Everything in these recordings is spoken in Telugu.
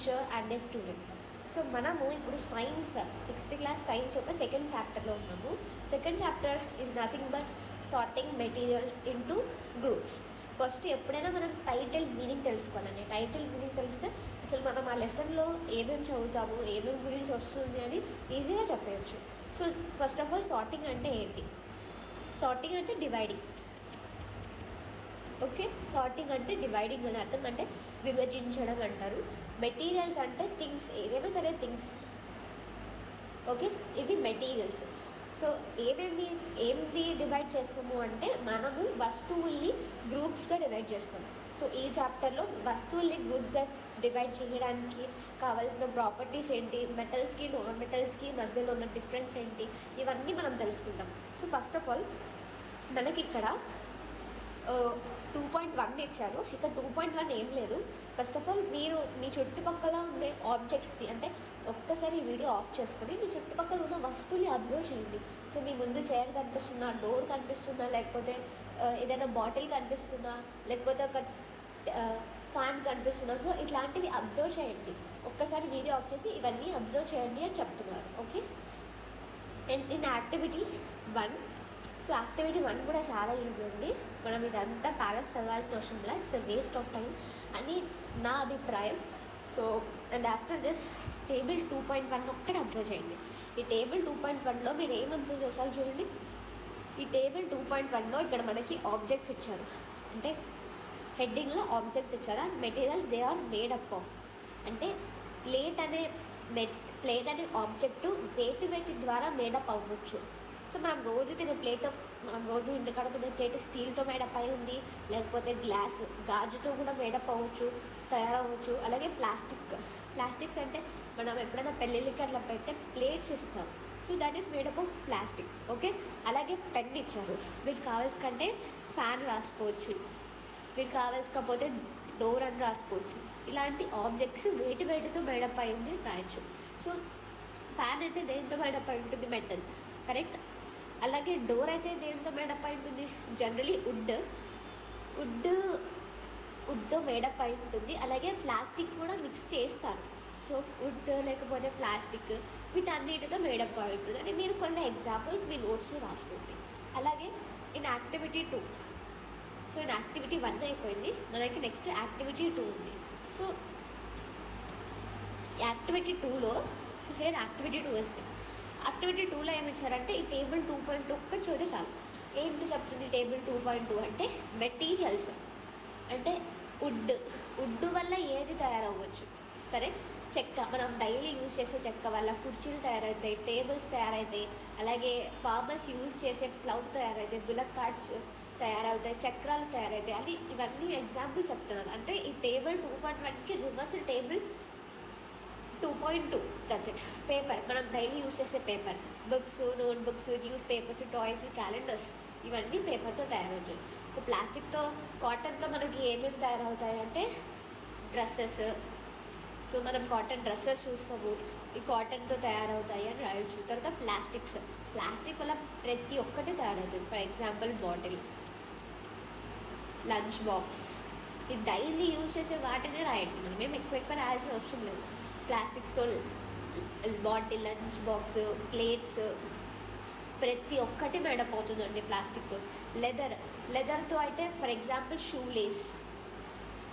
Teacher and A student. So మనము ఇప్పుడు సైన్స్ 6th క్లాస్ సైన్స్ యొక్క సెకండ్ చాప్టర్లో ఉన్నాము. Second chapter is nothing but sorting materials into groups. First ఎప్పుడైనా మనం టైటిల్ మీనింగ్ తెలుసుకోవాలండి. టైటిల్ మీనింగ్ తెలిస్తే అసలు మనం ఆ లెసన్లో ఏమేమి చదువుతాము, ఏమేమి గురించి వస్తుంది అని ఈజీగా చెప్పవచ్చు. So first of all sorting అంటే ఏంటి? సార్టింగ్ అంటే డివైడింగ్. ఓకే, సార్టింగ్ అంటే డివైడింగ్ అని అర్థం, అంటే విభజించడం అంటారు. మెటీరియల్స్ అంటే థింగ్స్, ఏదైనా సరే థింగ్స్. ఓకే, ఇవి మెటీరియల్స్. సో ఏంటి డివైడ్ చేస్తాము అంటే మనము వస్తువుల్ని గ్రూప్స్గా డివైడ్ చేస్తాము. సో ఈ చాప్టర్లో వస్తువుల్ని గ్రూప్గా డివైడ్ చేయడానికి కావాల్సిన ప్రాపర్టీస్ ఏంటి, మెటల్స్కి నాన్ మెటల్స్కి మధ్యలో ఉన్న డిఫరెన్స్ ఏంటి, ఇవన్నీ మనం తెలుసుకుంటాం. సో ఫస్ట్ ఆఫ్ ఆల్ మనకి ఇక్కడ 2.1 ఇచ్చారు. ఇక్కడ 2.1 ఏం లేదు. ఫస్ట్ ఆఫ్ ఆల్ మీరు మీ చుట్టుపక్కల ఉండే ఆబ్జెక్ట్స్ని, అంటే ఒక్కసారి ఈ వీడియో ఆఫ్ చేసుకొని మీ చుట్టుపక్కల ఉన్న వస్తువుని అబ్జర్వ్ చేయండి. సో మీ ముందు చైర్ కనిపిస్తుందా, డోర్ కనిపిస్తుందా, లేకపోతే ఏదైనా బాటిల్ కనిపిస్తుందా, లేకపోతే ఒక ఫ్యాన్ కనిపిస్తుందా. సో ఇట్లాంటివి అబ్జర్వ్ చేయండి. ఒక్కసారి వీడియో ఆఫ్ చేసి ఇవన్నీ అబ్జర్వ్ చేయండి అని చెప్తున్నారు. Okay, and in activity 1, so activity 1 కూడా చాలా ఈజీ అండి. మనం ఇదంతా ప్యాలెస్ చదవాల్సిన అవసరం లేదు. ఇట్స్ వేస్ట్ ఆఫ్ టైం అని నా అభిప్రాయం. So and after this table 2.1 ఒక్కటి అబ్జర్వ్ చేయండి. ఈ టేబుల్ 2.1లో మీరు ఏం అబ్జర్వ్ చేశారు చూడండి. ఈ టేబుల్ 2.1లో ఇక్కడ మనకి ఆబ్జెక్ట్స్ ఇచ్చారు, అంటే హెడ్డింగ్లో ఆబ్జెక్ట్స్ ఇచ్చారు. And materials they are made up of, అంటే ప్లేట్ అనే ఆబ్జెక్టు వేటి ద్వారా మేడప్ అవ్వచ్చు. సో మనం రోజు తినే ప్లేట్, మనం రోజు ఇంటికాడ తినే ప్లేట్ స్టీల్తో మేడప్ అయి ఉంది, లేకపోతే గాజుతో కూడా మేడప్ అవ్వచ్చు, తయారవ్వచ్చు. అలాగే ప్లాస్టిక్స్ అంటే మనం ఎప్పుడైనా పెళ్ళిళ్ళకి అట్లా పెడితే ప్లేట్స్ ఇస్తాం. So that is made up of plastic. Okay, అలాగే పెన్ ఇచ్చారు. మీకు కావాల్సుకుంటే ఫ్యాన్ రాసుకోవచ్చు, మీకు కావాల్సకపోతే డోర్ అని రాసుకోవచ్చు. ఇలాంటి ఆబ్జెక్ట్స్ వేటితో మేడప్ అయి ఉంది రాయొచ్చు. సో ఫ్యాన్ అయితే దేంతో మేడప్ అయి ఉంటుంది? Metal, correct. అలాగే డోర్ అయితే దేంతో మేడప్ అయి ఉంటుంది? జనరలీ వుడ్తో మేడప్ అయి ఉంటుంది. అలాగే ప్లాస్టిక్ కూడా మిక్స్ చేస్తారు. సో వుడ్ లేకపోతే ప్లాస్టిక్ వీటన్నిటితో మేడప్ అయి ఉంటుంది అని మీరు కొన్ని ఎగ్జాంపుల్స్ మీ నోట్స్లో రాసుకోండి. అలాగే in activity 2, so in activity 1 అయిపోయింది, మనకి నెక్స్ట్ యాక్టివిటీ 2 ఉంది. సో యాక్టివిటీ 2లో సో హియర్ యాక్టివిటీ 2 వస్తే యాక్టివిటీ 2లో ఏమి ఇచ్చారంటే ఈ టేబుల్ 2.2 ఒక్కటి చదివితే చాలు. ఏంటి చెప్తుంది టేబుల్ 2.2 అంటే మెటీరియల్స్, అంటే వుడ్ వల్ల ఏది తయారవ్వచ్చు. సరే, చెక్క, మనం డైలీ యూజ్ చేసే చెక్క వల్ల కుర్చీలు తయారవుతాయి, టేబుల్స్ తయారవుతాయి. అలాగే ఫార్మర్స్ యూజ్ చేసే ప్లౌ తయారవుతాయి, బుల్లక్ కార్ట్స్ తయారవుతాయి, చక్రాలు తయారవుతాయి అని ఇవన్నీ ఎగ్జాంపుల్ చెప్తున్నాను. అంటే ఈ టేబుల్ 2.1కి reverse table 2.2 that's it. Paper, మనం డైలీ యూజ్ చేసే paper, books, notebooks, news papers, toys, calendars ఇవన్నీ పేపర్తో తయారవుతాయి. ప్లాస్టిక్తో, కాటన్తో మనకి ఏమేమి తయారవుతాయి అంటే డ్రెస్సెస్. సో మనం కాటన్ డ్రెస్సెస్ చూస్తాము, ఈ కాటన్తో తయారవుతాయి అని రాయొచ్చు. తర్వాత ప్లాస్టిక్ వల్ల ప్రతి ఒక్కటి తయారవుతుంది. For example bottle, lunch box, ఈ డైలీ యూజ్ చేసే వాటినే రాయండి. మనం ఏం ఎక్కువ రాయాల్సిన అవసరం లేదు. ప్లాస్టిక్స్తో బాటిల్, లంచ్ బాక్స్, ప్లేట్స్ ప్రతి ఒక్కటి మేడప్ అవుతుందండి ప్లాస్టిక్తో. లెదర్తో అయితే ఫర్ ఎగ్జాంపుల్ షూ లేస్,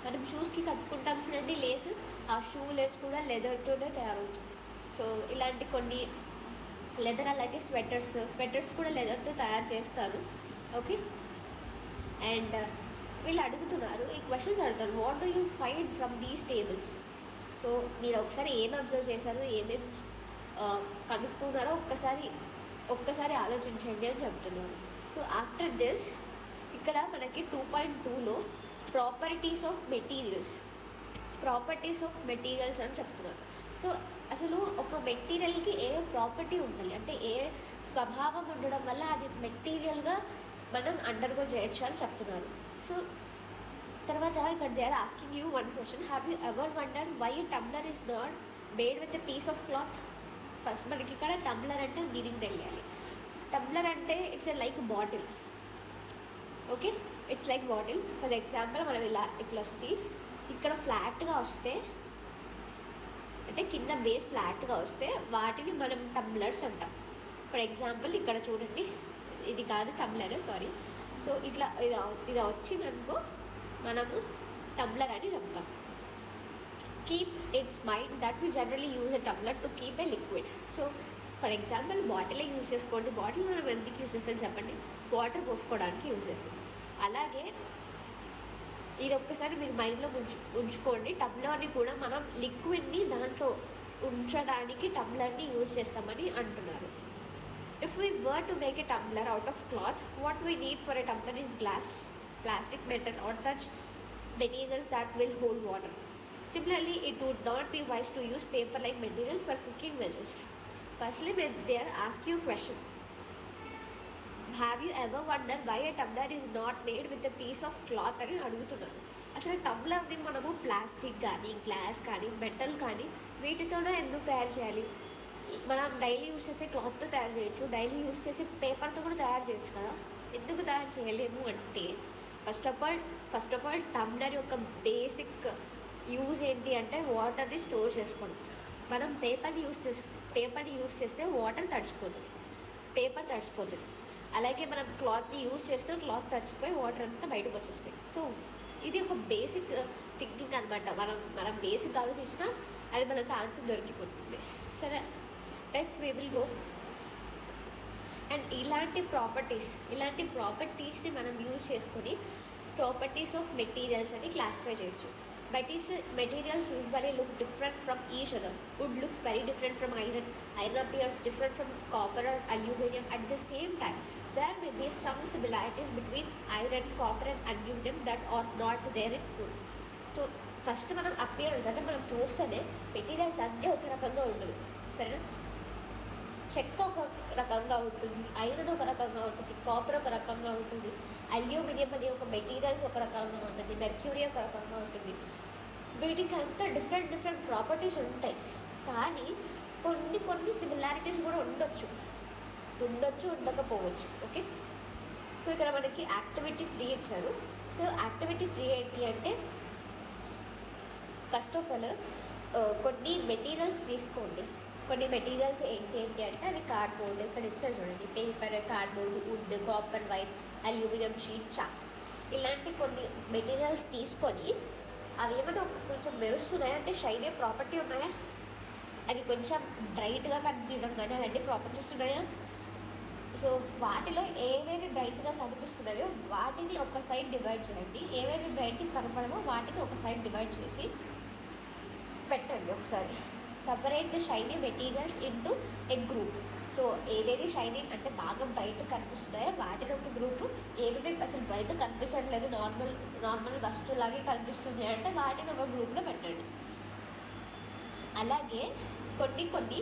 మనం షూస్కి కట్టుకుంటాం చూడండి లేస్, ఆ షూ లేస్ కూడా లెదర్తోనే తయారవుతుంది. సో ఇలాంటి కొన్ని లెదర్. అలాగే స్వెటర్స్ కూడా లెదర్తో తయారు చేస్తారు. ఓకే, అండ్ వీళ్ళు అడుగుతున్నారు, ఈ క్వశ్చన్స్ అడుగుతారు, what do you find from these tables. So మీరు ఒకసారి ఏం అబ్జర్వ్ చేశారు, ఏమేమి కనుక్కున్నారో ఒక్కసారి ఆలోచించండి అని చెప్తున్నాను. సో ఆఫ్టర్ దిస్ ఇక్కడ మనకి 2.2లో ప్రాపర్టీస్ ఆఫ్ మెటీరియల్స్ అని చెప్తున్నారు. సో అసలు ఒక మెటీరియల్కి ఏ ప్రాపర్టీ ఉండాలి, అంటే ఏ స్వభావం ఉండడం వల్ల అది మెటీరియల్గా మనం అండర్గో చేయొచ్చు అని చెప్తున్నారు. సో తర్వాత ఇక్కడ they are asking you one question, have you ever wondered why tumbler is not made with a piece of cloth. First మనకి ఇక్కడ టంబ్లర్ అంటే మీనింగ్ తెలియాలి. టంబ్లర్ అంటే it's like bottle. Okay, it's like bottle. For example మనం ఇట్లా వస్తే ఇక్కడ ఫ్లాట్గా వస్తే కింద బేస్ ఫ్లాట్గా వస్తే వాటిని మనం టంబ్లర్స్ అంటాం. ఫర్ ఎగ్జాంపుల్ ఇక్కడ చూడండి, ఇది కాదు టంబ్లర్, సారీ. సో ఇట్లా ఇది వచ్చిందనుకో మనము టంబ్లర్ అని చెప్తాం. Keep its mind that we generally use a tumbler to keep a liquid. So for example బాటిలే యూజ్ చేసుకోండి. బాటిల్ మనం ఎందుకు యూజ్ చేస్తాం చెప్పండి? వాటర్ పోసుకోవడానికి యూజ్ చేస్తాం. అలాగే ఇది ఒక్కసారి మీరు మైండ్లో ఉంచుకోండి. టంబ్లర్ని కూడా మనం లిక్విడ్ని దాంట్లో ఉంచడానికి టంబ్లర్ని యూజ్ చేస్తామని అంటున్నారు. If we were to make a tumbler out of cloth, what we need for a tumbler is glass, plastic, metal or such materials that will hold water. Similarly, it would not be wise to use paper-like materials for cooking vessels. Firstly, they are asking you a question. Have you ever wondered why a tumbler is not made with a piece of cloth అని అడుగుతున్నారు. అసలు టంబ్లర్ని మనము ప్లాస్టిక్ కానీ, గ్లాస్ కానీ, మెటల్ కానీ వీటితోనే ఎందుకు తయారు చేయాలి? మనం డైలీ యూజ్ చేసే క్లాత్తో తయారు చేయొచ్చు, డైలీ యూజ్ చేసే పేపర్తో కూడా తయారు చేయొచ్చు కదా. ఎందుకు తయారు చేయలేము అంటే ఫస్ట్ ఆఫ్ ఆల్ టంబ్లర్ యొక్క బేసిక్ యూజ్ ఏంటి అంటే వాటర్ని స్టోర్ చేసుకోవడం. మనం పేపర్ని యూజ్ చేస్తే వాటర్ తడిచిపోతుంది, పేపర్ తడిచిపోతుంది. అలాగే మనం క్లాత్ని యూజ్ చేస్తే క్లాత్ తడిచిపోయి వాటర్ అంతా బయటకు వచ్చేస్తాయి. సో ఇది ఒక బేసిక్ థింకింగ్ అనమాట. మనం బేసిక్ ఆలోచించినా అది మనకు ఆన్సర్ దొరికిపోతుంది. సరే, next we will go. And ఇలాంటి ప్రాపర్టీస్ని మనం యూజ్ చేసుకొని ప్రాపర్టీస్ ఆఫ్ మెటీరియల్స్ అని క్లాసిఫై చేయొచ్చు. Materials usually look different from each other. Wood looks very different from iron. Iron appears different from copper or aluminum. At the same time, there may be some similarities between iron, copper and aluminum that are not there in wood. So first మనం అపియరెన్స్ అంటే మనం చూస్తేనే మెటీరియల్స్ అన్నీ ఒక రకంగా ఉండదు, సరేనా? చెక్క ఒక రకంగా ఉంటుంది, ఐరన్ ఒక రకంగా ఉంటుంది, కాపర్ ఒక రకంగా ఉంటుంది, అల్యూమినియం అనే ఒక మెటీరియల్స్ ఒక రకంగా ఉంటుంది, మెర్క్యూరీ ఒక రకంగా ఉంటుంది. వీటికి అంతా డిఫరెంట్ ప్రాపర్టీస్ ఉంటాయి. కానీ కొన్ని సిమిలారిటీస్ కూడా ఉండొచ్చు, ఉండకపోవచ్చు. ఓకే, సో ఇక్కడ మనకి యాక్టివిటీ 3 ఇచ్చారు. సో యాక్టివిటీ 3 ఏంటి అంటే ఫస్ట్ ఆఫ్ ఆల్ కొన్ని మెటీరియల్స్ తీసుకోండి. కొన్ని మెటీరియల్స్ ఏంటి అంటే అవి కార్డ్బోర్డ్, ఇక్కడ ఇచ్చారు చూడండి, paper, cardboard, wood, copper, wire, aluminium sheet, chalk, ఇలాంటి కొన్ని మెటీరియల్స్ తీసుకొని అవి ఏమైనా కొంచెం మెరుస్తున్నాయా అంటే షైనీ ప్రాపర్టీ ఉన్నాయా, అవి కొంచెం బ్రైట్గా కనిపించడం కానీ అలాంటి ప్రాపర్టీస్ ఉన్నాయా? సో వాటిలో ఏవేవి బ్రైట్గా కనిపిస్తున్నాయో వాటిని ఒక సైడ్ డివైడ్ చేయండి, ఏవేవి బ్రైట్గా కనపడమో వాటిని ఒక సైడ్ డివైడ్ చేసి పెట్టండి. ఒకసారి separate the shiny materials into a group. So ఏదేది షైనీ అంటే బాగా బ్రైట్ కనిపిస్తున్నాయో వాటిని ఒక గ్రూపు, ఏవేవి అసలు బ్రైట్ కనిపించట్లేదు నార్మల్ వస్తువులాగే కనిపిస్తుంది అంటే వాటిని ఒక గ్రూప్లో పెట్టండి. అలాగే కొన్ని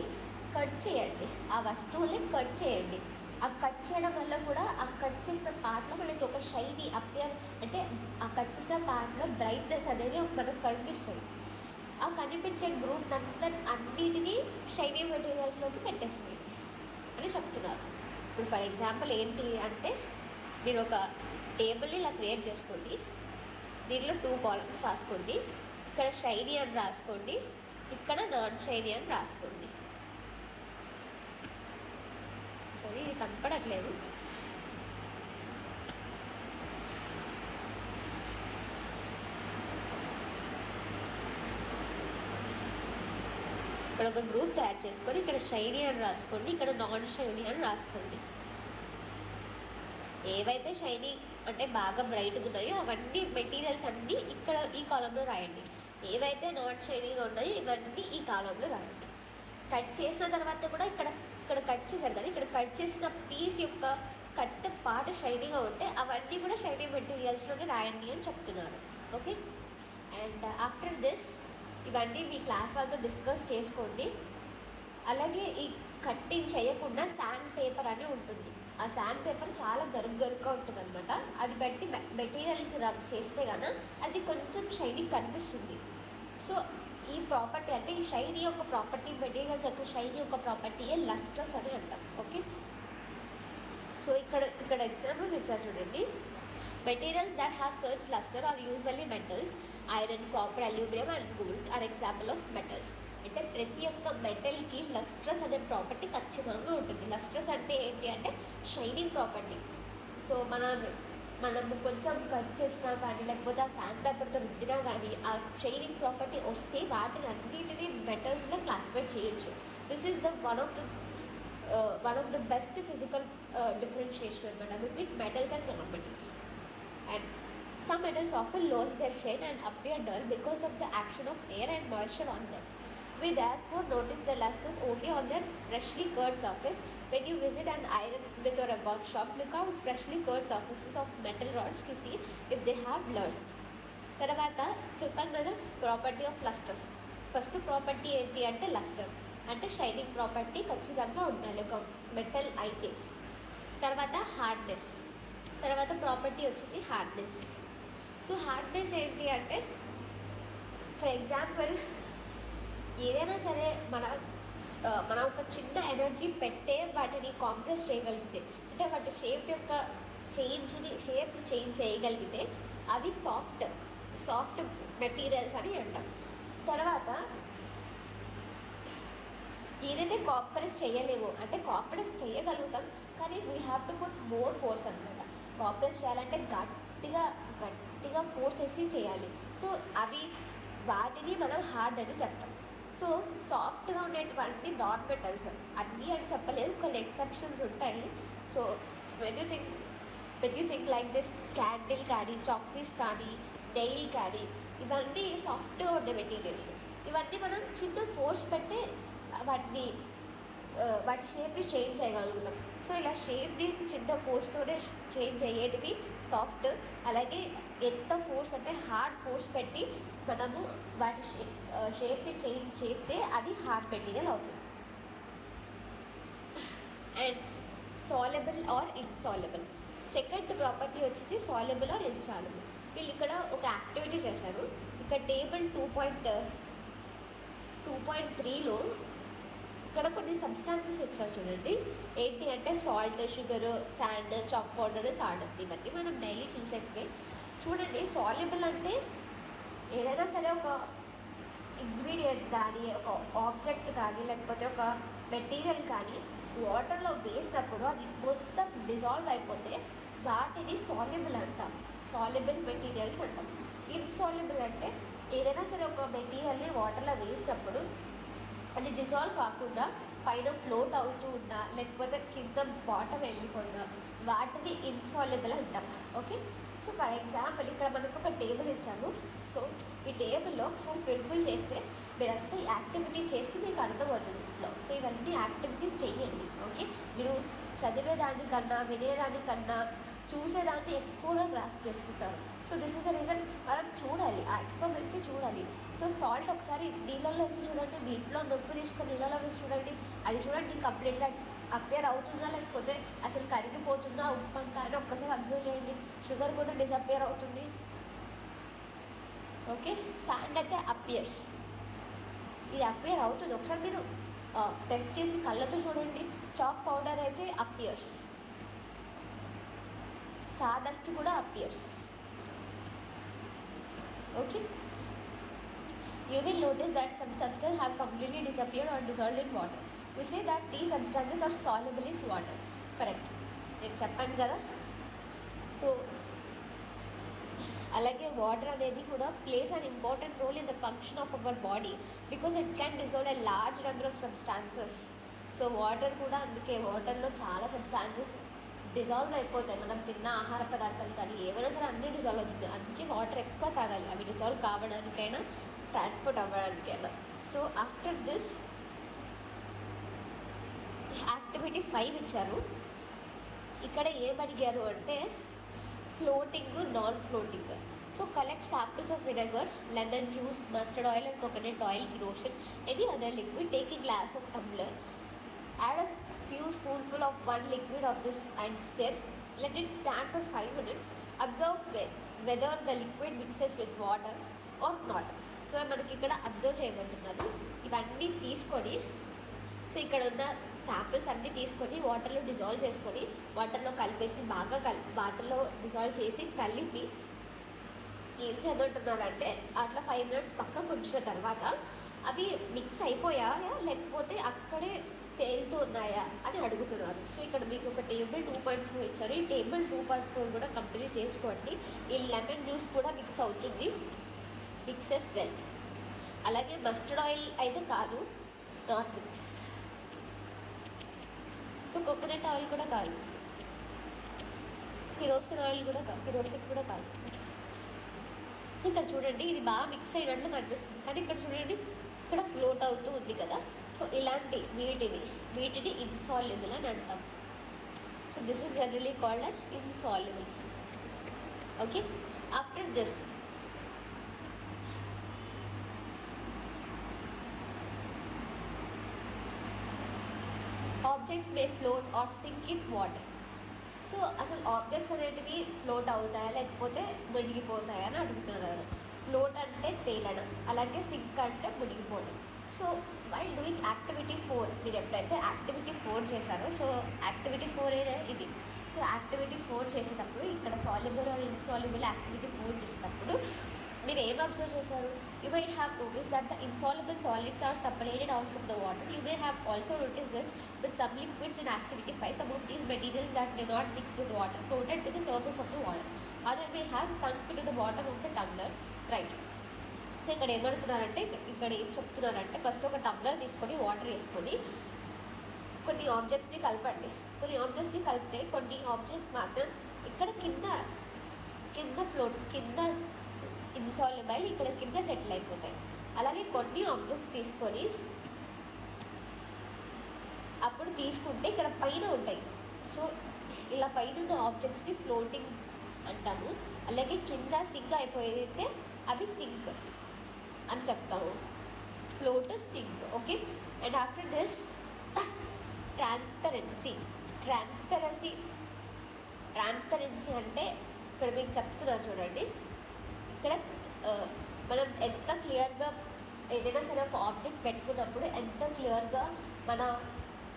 కట్ చేయండి, ఆ వస్తువుల్ని కట్ చేయండి. ఆ కట్ చేయడం వల్ల కూడా ఆ కట్ చేసిన పార్ట్లో మనకి ఒక షైనీ అపియర్ అంటే ఆ కట్ చేసిన పార్ట్లో బ్రైట్నెస్ అనేది మనకు కనిపిస్తుంది. ఆ కనిపించే గ్రూప్ అన్నిటినీ షైనీ మెటీరియల్స్లోకి పెట్టేస్తుంది అని చెప్తున్నారు. ఇప్పుడు ఫర్ ఎగ్జాంపుల్ ఏంటి అంటే మీరు ఒక టేబుల్ని ఇలా క్రియేట్ చేసుకోండి, దీనిలో 2 కాలమ్స్ రాసుకోండి, ఇక్కడ షైనీ అని రాసుకోండి, ఇక్కడ నాన్ షైనీ అని రాసుకోండి. సరే, ఇది కనపడట్లేదు. ఇక్కడ ఒక గ్రూప్ తయారు చేసుకొని ఇక్కడ షైనీ అని రాసుకోండి, ఇక్కడ నాన్ షైనీ అని రాసుకోండి. ఏవైతే షైనీ అంటే బాగా బ్రైట్గా ఉన్నాయో అవన్నీ మెటీరియల్స్ అన్నీ ఇక్కడ ఈ కాలంలో రాయండి. ఏవైతే నాన్ షైనీగా ఉన్నాయో ఇవన్నీ ఈ కాలంలో రాయండి. కట్ చేసిన తర్వాత కూడా ఇక్కడ కట్ చేశారు కదా, ఇక్కడ కట్ చేసిన పీస్ యొక్క కట్ పార్ట్ షైనీగా ఉంటే అవన్నీ కూడా షైనీ మెటీరియల్స్లోనే రాయండి అని చెప్తున్నారు. ఓకే, అండ్ ఆఫ్టర్ దిస్ ఇవన్నీ మీ క్లాస్ వాళ్ళతో డిస్కస్ చేసుకోండి. అలాగే ఈ కట్టింగ్ చేయకుండా శాండ్ పేపర్ అని ఉంటుంది. ఆ శాండ్ పేపర్ చాలా గరుగ్గా ఉంటుంది అనమాట. అది బట్టి మెటీరియల్కి రబ్ చేస్తే కన్నా అది కొంచెం షైనీ కనిపిస్తుంది. సో ఈ ప్రాపర్టీ అంటే ఈ షైనీ యొక్క ప్రాపర్టీ, మెటీరియల్స్ యొక్క షైనీ యొక్క ప్రాపర్టీయే లస్ట్రస్ అని అంటాం. ఓకే, సో ఇక్కడ ఎగ్జాంపుల్స్ ఇచ్చారు చూడండి. Materials that have such luster are usually metals. Iron, copper, aluminum and gold are example of metals. అంటే ప్రతి ఒక్క మెటల్కి లస్ట్రస్ అనే ప్రాపర్టీ ఖచ్చితంగా ఉంటుంది. లస్ట్రస్ అంటే ఏంటి అంటే షైనింగ్ ప్రాపర్టీ. సో మనము కొంచెం కట్ చేసినా కానీ లేకపోతే ఆ శాండ్ పేపర్తో రుద్దినా కానీ ఆ షైనింగ్ ప్రాపర్టీ వస్తే వాటిని అన్నిటినీ మెటల్స్లో క్లాసిఫై చేయొచ్చు. This is the one of the best physical differentiation అనమాట between metals and non metals. And some metals often lose their shine and appear dull because of the action of air and moisture on them. We therefore notice the lustrous only on their freshly curved surface. When you visit an iron smith or a workshop, look out freshly curved surfaces of metal rods to see if they have lust. తర్వాత చెప్పాను కదా ప్రాపర్టీ ఆఫ్ లస్టర్స్. ఫస్ట్ ప్రాపర్టీ ఏంటి అంటే లస్టర్ అంటే షైనింగ్ ప్రాపర్టీ ఖచ్చితంగా ఉండాలి ఒక మెటల్ అయితే. తర్వాత హార్డ్నెస్, తర్వాత ప్రాపర్టీ వచ్చేసి హార్డ్నెస్. సో హార్డ్నెస్ ఏంటి అంటే ఫర్ ఎగ్జాంపుల్ ఏదైనా సరే మన ఒక చిన్న ఎనర్జీ పెట్టే వాటిని కాంప్రెస్ చేయగలిగితే అంటే వాటి షేప్ చేంజ్ చేయగలిగితే అవి సాఫ్ట్ మెటీరియల్స్ అని అంటాం. తర్వాత ఏదైతే కాంప్రెస్ చేయలేమో అంటే కాంప్రెస్ చేయగలుగుతాం కానీ we have to put more force అనమాట. కాంప్రెస్ చేయాలంటే గట్టిగా ఫోర్స్ వేసి చేయాలి. సో వాటిని మనం హార్డ్ అని చెప్తాం. సో సాఫ్ట్గా ఉండేటువంటి నాన్ మెటల్స్ అన్నీ అని చెప్పలేదు, కొన్ని ఎక్సెప్షన్స్ ఉంటాయి. So when you think like this candle కానీ చాక్పీస్ కానీ నెయిల్ కానీ ఇవన్నీ సాఫ్ట్గా ఉండే మెటీరియల్స్. ఇవన్నీ మనం చిన్న ఫోర్స్ పెట్టి వాటి షేప్ని చేంజ్ చేయగలుగుతాం. సో ఇలా షేప్ని చిన్న ఫోర్స్తోనే చేంజ్ అయ్యేటివి సాఫ్ట్. అలాగే ఎంత ఫోర్స్ అంటే హార్డ్ ఫోర్స్ పెట్టి మనము వాటి షేప్ని చేంజ్ చేస్తే అది హార్డ్ మెటీరియల్ అవుతుంది. And soluble or insoluble. Second property వచ్చేసి సాల్యుబుల్ ఆర్ ఇన్సాల్యుబుల్. వీళ్ళు ఇక్కడ ఒక యాక్టివిటీ చేశారు. ఇక్కడ టేబుల్ 2.3లో ఇక్కడ కొన్ని సబ్స్టాన్సెస్ ఇచ్చారు చూడండి. ఏంటి అంటే salt, sugar, sand, chalk powder, sawdust ఇవన్నీ మనం డైలీ చూసేటివి. చూడండి సాల్యుబుల్ అంటే ఏదైనా సరే ఒక ఇంగ్రీడియంట్ కానీ ఒక ఆబ్జెక్ట్ కానీ లేకపోతే ఒక మెటీరియల్ కానీ వాటర్లో వేసినప్పుడు అది మొత్తం డిజాల్వ్ అయిపోతే వాటిని సాల్యుబుల్ అంటాం, సాల్యుబుల్ మెటీరియల్స్ అంటాం. ఇన్సాల్యుబుల్ అంటే ఏదైనా సరే ఒక మెటీరియల్ని వాటర్లో వేసినప్పుడు అది డిజాల్వ్ కాకుండా పైన ఫ్లోట్ అవుతూ ఉన్నా లేకపోతే కింద బాటమ్ వెళ్ళిపోయినా వాటిని ఇన్సాల్యుబుల్ అంటాం. ఓకే, సో ఫర్ ఎగ్జాంపుల్ ఇక్కడ మనకు ఒక టేబుల్ ఇచ్చాము. సో ఈ టేబుల్లో ఒకసారి ఫిల్ చేస్తే మీరంతా యాక్టివిటీ చేస్తే మీకు అర్థమవుతుంది ఇంట్లో. సో ఇవన్నీ యాక్టివిటీస్ చేయండి. ఓకే, మీరు చదివేదానికన్నా వినేదానికన్నా చూసేదాన్ని ఎక్కువగా గ్రాస్ప్ చేసుకుంటారు. So this is the reason మనం చూడాలి, ఆ ఎక్స్పెరిమెంట్ని చూడాలి. సో సాల్ట్ ఒకసారి నీళ్ళల్లో వేసి చూడండి, మీ ఇంట్లో నొప్పి తీసుకొని నీళ్ళలో వేసి చూడండి, అది చూడండి కంప్లీట్గా అప్పేర్ అవుతుందా లేకపోతే అసలు కరిగిపోతుందా ఉప్పు అంతా అని ఒక్కసారి అబ్జర్వ్ చేయండి. షుగర్ కూడా డిసప్పేర్ అవుతుంది. ఓకే, శాండ్ అయితే అపియర్స్, ఇది అపియర్ అవుతుంది. ఒకసారి మీరు టెస్ట్ చేసి కళ్ళతో చూడండి. చాక్ పౌడర్ అయితే అపియర్స్, సాడస్ట్ కూడా appears. Okay, you will notice that some substances have completely disappeared or dissolved in water. We say that these substances are soluble in water. Correct, నేను చెప్పాను కదా. సో అలాగే వాటర్ అనేది కూడా plays an important role in the function of our body because it can dissolve a large number of substances. So water కూడా అందుకే వాటర్లో చాలా సబ్స్టాన్సెస్ డిజాల్వ్ అయిపోతాయి. మనం తిన్న ఆహార పదార్థాలు కానీ ఏమైనా సరే అన్నీ డిజాల్వ్ అవుతుంది. అందుకే వాటర్ ఎక్కువ తాగాలి, అవి డిజాల్వ్ కావడానికైనా ట్రాన్స్పోర్ట్ అవ్వడానికైనా. సో ఆఫ్టర్ దిస్ యాక్టివిటీ 5 ఇచ్చారు. ఇక్కడ ఏమడిగారు అంటే floating, non floating. So collect samples of vinegar, lemon juice, mustard oil and coconut oil, kerosene, any other liquid. Take a glass of tumbler, add a few spoonful of one liquid of this and stir. Let it stand for 5 minutes. Observe whether the liquid mixes with water or not. So మనకి ఇక్కడ అబ్జర్వ్ చేయమంటున్నారు. ఇవన్నీ తీసుకొని సో ఇక్కడ ఉన్న శాంపిల్స్ అన్నీ తీసుకొని వాటర్లో డిజాల్వ్ చేసుకొని వాటర్లో కలిపేసి బాగా వాటర్లో డిజాల్వ్ చేసి కలిపి ఏం చేయమంటున్నారంటే అట్లా 5 minutes పక్కకు ఉంచిన తర్వాత అవి మిక్స్ అయిపోయాయా లేకపోతే అక్కడే తేలుతూ ఉన్నాయా అని అడుగుతున్నారు. సో ఇక్కడ మీకు ఒక టేబుల్ 2.4 ఇచ్చారు. ఈ టేబుల్ 2.4 కూడా కంప్లీట్ చేసుకోండి. ఈ లెమన్ జ్యూస్ కూడా మిక్స్ అవుతుంది, మిక్సెస్ వెల్. అలాగే మస్టర్డ్ ఆయిల్ అయితే కాదు, not mix. So coconut oil కూడా కాదు, కిరోసిన్ ఆయిల్ కూడా కాదు, కిరోసిన్ కూడా కాదు. సో ఇక్కడ చూడండి, ఇది బాగా మిక్స్ అయినట్లు కనిపిస్తుంది, కానీ ఇక్కడ చూడండి ఇక్కడ ఫ్లోట్ అవుతూ ఉంది కదా. సో ఇలాంటి వీటిని ఇన్సాల్యుబుల్ అని అంటాం. So this is generally called as insoluble. Okay, after this objects may float or sink in water. So అసలు ఆబ్జెక్ట్స్ అనేటివి ఫ్లోట్ అవుతాయా లేకపోతే మునిగిపోతాయా అని అడుగుతున్నారు. ఫ్లోట్ అంటే తేలడం, అలాగే సింక్ అంటే మునిగిపోవడం. సో వైల్ డూయింగ్ యాక్టివిటీ 4, మీరు ఎప్పుడైతే యాక్టివిటీ 4 చేశారో, సో యాక్టివిటీ 4 ఇది. సో యాక్టివిటీ 4 చేసేటప్పుడు ఇక్కడ సాల్యుబుల్ ఆర్ ఇన్సాల్యుబుల్ యాక్టివిటీ 4 చేసేటప్పుడు మీరు ఏం అబ్జర్వ్ చేశారు? You might have notice that the insoluble solids are separated out from the water. You may have also notice this with some liquids in activity 5. Some of these materials that do not mix with water floated to the surface of the water. Other may have sunk to the bottom of the tumbler. Right. So ఇక్కడ ఏమడుతున్నారంటే, ఇక్కడ ఏం చెప్తున్నారంటే, ఫస్ట్ ఒక టంబ్లర్ తీసుకొని వాటర్ వేసుకొని కొన్ని ఆబ్జెక్ట్స్ని కలపండి. కొన్ని ఆబ్జెక్ట్స్ని కలిపితే కొన్ని ఆబ్జెక్ట్స్ మాత్రం ఇక్కడ కింద ఫ్లోట్, కింద ఇన్సాల్యుబుల్, ఇక్కడ కింద సెటిల్ అయిపోతాయి. అలాగే కొన్ని ఆబ్జెక్ట్స్ తీసుకొని అప్పుడు తీసుకుంటే ఇక్కడ పైన ఉంటాయి. సో ఇలా పైన ఉన్న ఆబ్జెక్ట్స్ని ఫ్లోటింగ్ అంటాము. అలాగే కింద సింక్ అయిపోయేదైతే అవి సింక్ అని చెప్తాము. Float sink. Okay, and after this transparency అంటే ఇక్కడ మీకు చెప్తున్నారు చూడండి. ఇక్కడ మనం ఎంత క్లియర్గా ఏదైనా సరే ఒక ఆబ్జెక్ట్ పెట్టుకున్నప్పుడు ఎంత క్లియర్గా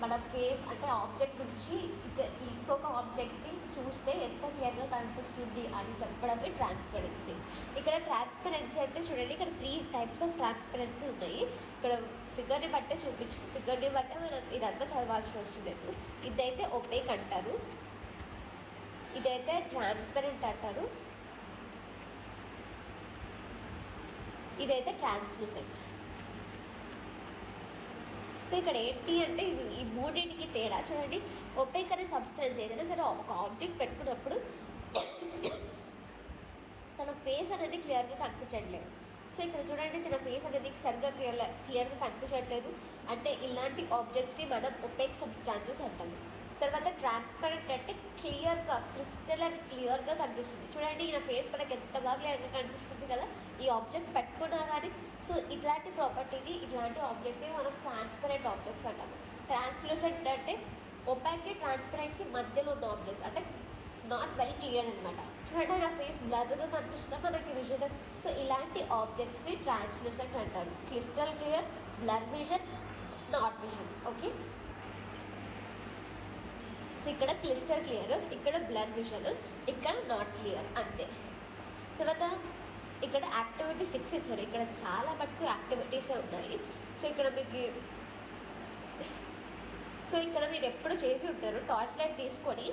మన ఫేస్ అంటే ఆబ్జెక్ట్ నుంచి ఇంకొక ఆబ్జెక్ట్ని చూస్తే ఎంత క్లియర్గా కనిపిస్తుంది అని చెప్పడమే ట్రాన్స్పరెన్సీ. ఇక్కడ ట్రాన్స్పరెన్సీ అంటే చూడండి, ఇక్కడ 3 types ఆఫ్ ట్రాన్స్పరెన్సీ ఉన్నాయి. ఇక్కడ ఫిగర్ని బట్టే ఫిగర్ని బట్టే మనం ఇదంతా చదవాల్సిన అవసరం లేదు. ఇదైతే ఒపేక్ అంటారు, ఇదైతే ట్రాన్స్పరెంట్ అంటారు, ఇదైతే ట్రాన్స్లూసెంట్. సో ఇక్కడ ఏంటి అంటే ఈ మూడింటికి తేడా చూడండి. ఒపేక్ అనే సబ్స్టెన్స్ ఏదైనా సరే ఒక ఆబ్జెక్ట్ పెట్టుకున్నప్పుడు తన ఫేస్ అనేది క్లియర్గా కనిపించట్లేదు. సో ఇక్కడ చూడండి, తన ఫేస్ అనేది సరిగ్గా క్లియర్గా కనిపించట్లేదు అంటే ఇలాంటి ఆబ్జెక్ట్స్ని మనం ఒపేక్ సబ్స్టాన్సెస్ అంటాము. తర్వాత ట్రాన్స్పరెంట్ అంటే క్లియర్గా, క్రిస్టల్ అండ్ క్లియర్గా కనిపిస్తుంది. చూడండి, ఈయన ఫేస్ మనకి ఎంత బాగా క్లియర్గా కనిపిస్తుంది కదా ఈ ఆబ్జెక్ట్ పెట్టుకున్నా కానీ. సో ఇట్లాంటి ప్రాపర్టీని, ఇట్లాంటి ఆబ్జెక్ట్ని మనం ట్రాన్స్పరెంట్ ఆబ్జెక్ట్స్ అంటాము. ట్రాన్స్లూసెంట్ అంటే ఒపాక్కి ట్రాన్స్పరెంట్కి మధ్యలో ఉన్న ఆబ్జెక్ట్స్, అంటే నాట్ వెల్ క్లియర్ అనమాట. చూడండి, నా ఫేస్ బ్లర్గా కనిపిస్తుందా మనకి విజన్. సో ఇలాంటి ఆబ్జెక్ట్స్ని ట్రాన్స్లూసెంట్ అంటారు. Crystal clear, blur vision, not vision. Okay, so ఇక్కడ క్లిస్టర్ క్లియర్, ఇక్కడ బ్లర్ విజన్, ఇక్కడ నాట్ క్లియర్, అంతే. తర్వాత ఇక్కడ యాక్టివిటీ 6 ఇచ్చారు. ఇక్కడ చాలా మటుకు యాక్టివిటీస్ ఉన్నాయి. సో ఇక్కడ మీరు ఎప్పుడు చేసి ఉంటారు, టార్చ్ లైట్ తీసుకొని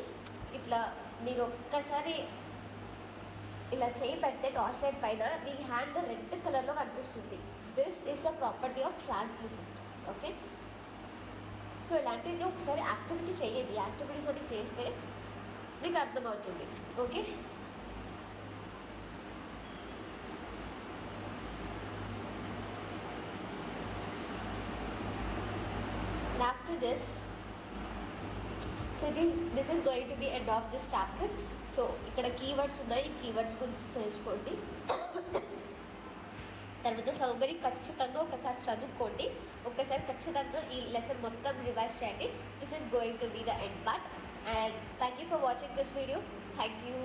ఇట్లా మీరు ఒక్కసారి ఇలా చేయి పెడితే టార్చ్ లైట్ పైన మీ హ్యాండ్ రెడ్ కలర్లో కనిపిస్తుంది. This is a property of translucent. Okay, so ఇలాంటిది ఒకసారి యాక్టివిటీ చేయండి. యాక్టివిటీస్ అని చేస్తే మీకు అర్థమవుతుంది. Okay, after this, so this is going to be end of this chapter. So ఇక్కడ కీవర్డ్స్ ఉన్నాయి, కీవర్డ్స్ గురించి తెలుసుకోండి. తర్వాత సౌకర్యం ఖచ్చితంగా ఒకసారి చదువుకోండి, ఒకసారి ఖచ్చితంగా ఈ లెసన్ మొత్తం రివైజ్ చేయండి. This is going to be the end part. And thank you for watching this video. Thank you.